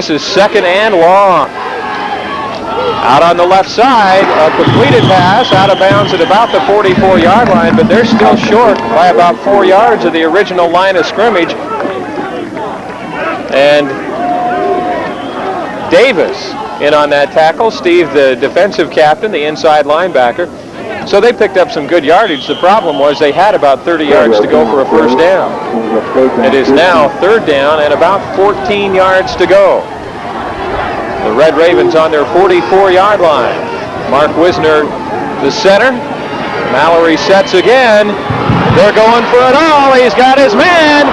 This is second and long. Out on the left side, a completed pass, out of bounds at about the 44-yard line, but they're still short by about 4 yards of the original line of scrimmage. And Davis in on that tackle. Steve, the defensive captain, the inside linebacker. So they picked up some good yardage. The problem was they had about 30 yards to go for a first down. It is now third down and about 14 yards to go. The Red Ravens on their 44-yard line. Mark Wisner, the center. Mallory sets again. They're going for it all. He's got his man.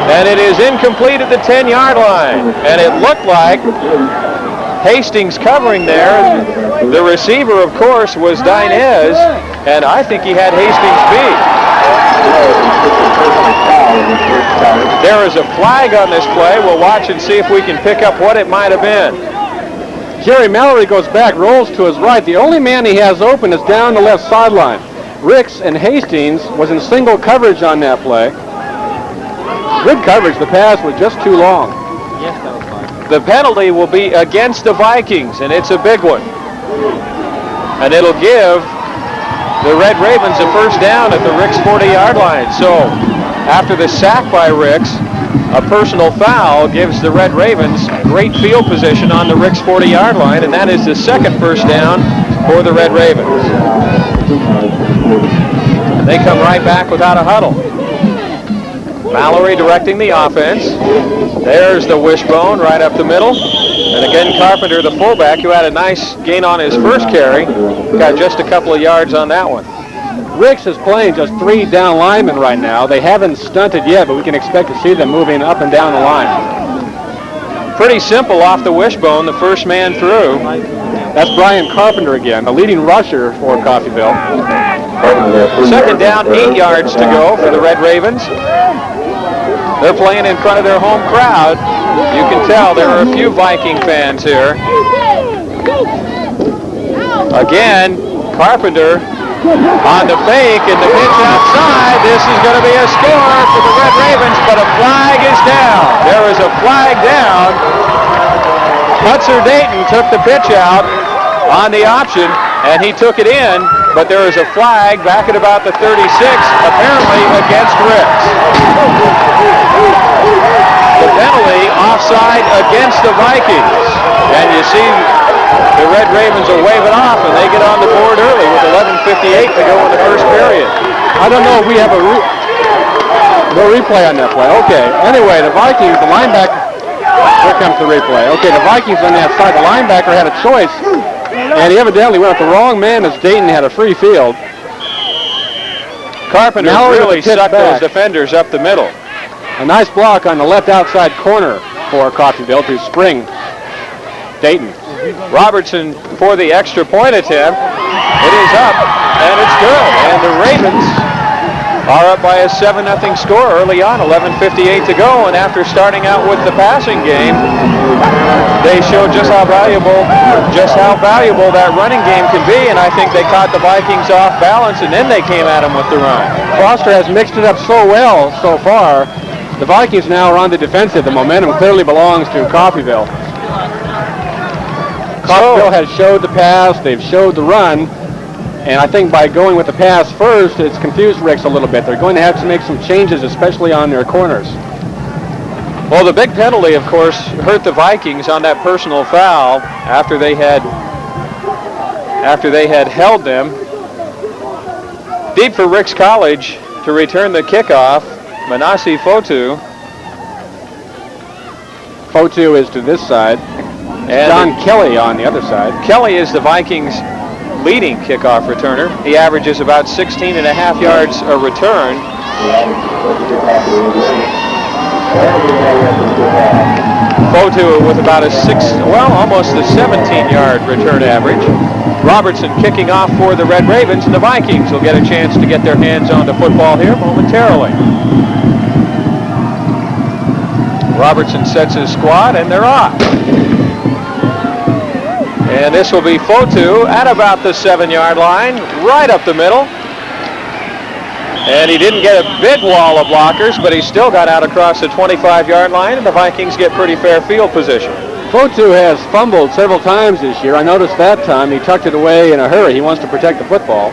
And it is incomplete at the 10-yard line. And it looked like Hastings covering there. The receiver, of course, was Dinez. And I think he had Hastings beat. There is a flag on this play. We'll watch and see if we can pick up what it might have been. Jerry Mallory goes back, rolls to his right. The only man he has open is down the left sideline. Ricks and Hastings was in single coverage on that play. Good coverage. The pass was just too long. Yes, that was fine. The penalty will be against the Vikings, and it's a big one. And it'll give the Red Ravens a first down at the Ricks 40-yard line. So after the sack by Ricks, a personal foul gives the Red Ravens great field position on the Ricks 40-yard line, and that is the second first down for the Red Ravens. And they come right back without a huddle. Mallory directing the offense. There's the wishbone right up the middle. And again, Carpenter, the fullback, who had a nice gain on his first carry, got just a couple of yards on that one. Ricks is playing just 3 down linemen right now. They haven't stunted yet, but we can expect to see them moving up and down the line. Pretty simple off the wishbone, the first man through. That's Brian Carpenter again, the leading rusher for Coffeyville. Second down, 8 yards to go for the Red Ravens. They're playing in front of their home crowd. You can tell there are a few Viking fans here. Again, Carpenter on the fake and the pitch outside. This is going to be a score for the Red Ravens, but a flag is down. There is a flag down. Hutzer Dayton took the pitch out on the option, and he took it in, but there is a flag back at about the 36, apparently against Ricks. The penalty offside against the Vikings. And you see the Red Ravens will wave it off, and they get on the board early with 11:58 to go in the first period. I don't know if we have no replay on that play. Okay. Anyway, the Vikings, the linebacker, here comes the replay. Okay, the Vikings on that side, the linebacker had a choice, and he evidently went with the wrong man as Dayton had a free field. Carpenter really sucked those defenders up the middle. A nice block on the left outside corner for Coffeyville to spring Dayton. Robertson for the extra point attempt. It is up, and it's good. And the Ravens are up by a 7-0 score early on, 11:58 to go. And after starting out with the passing game, they showed just how valuable that running game can be. And I think they caught the Vikings off balance, and then they came at them with the run. Foster has mixed it up so well so far. The Vikings now are on the defensive. The momentum clearly belongs to Coffeyville. Coffeyville has showed the pass, they've showed the run, and I think by going with the pass first, it's confused Ricks a little bit. They're going to have to make some changes, especially on their corners. Well, the big penalty, of course, hurt the Vikings on that personal foul after they had held them. Deep for Ricks College to return the kickoff. Manasi Fotu. Fotu is to this side. And John Kelly on the other side. Kelly is the Vikings' leading kickoff returner. He averages about 16.5 yards a return. Fotu with about almost a 17-yard return average. Robertson kicking off for the Red Ravens, and the Vikings will get a chance to get their hands on the football here momentarily. Robertson sets his squad, and they're off. And this will be Fotu at about the 7-yard line, right up the middle. And he didn't get a big wall of blockers, but he still got out across the 25-yard line, and the Vikings get pretty fair field position. Fotu has fumbled several times this year. I noticed that time he tucked it away in a hurry. He wants to protect the football.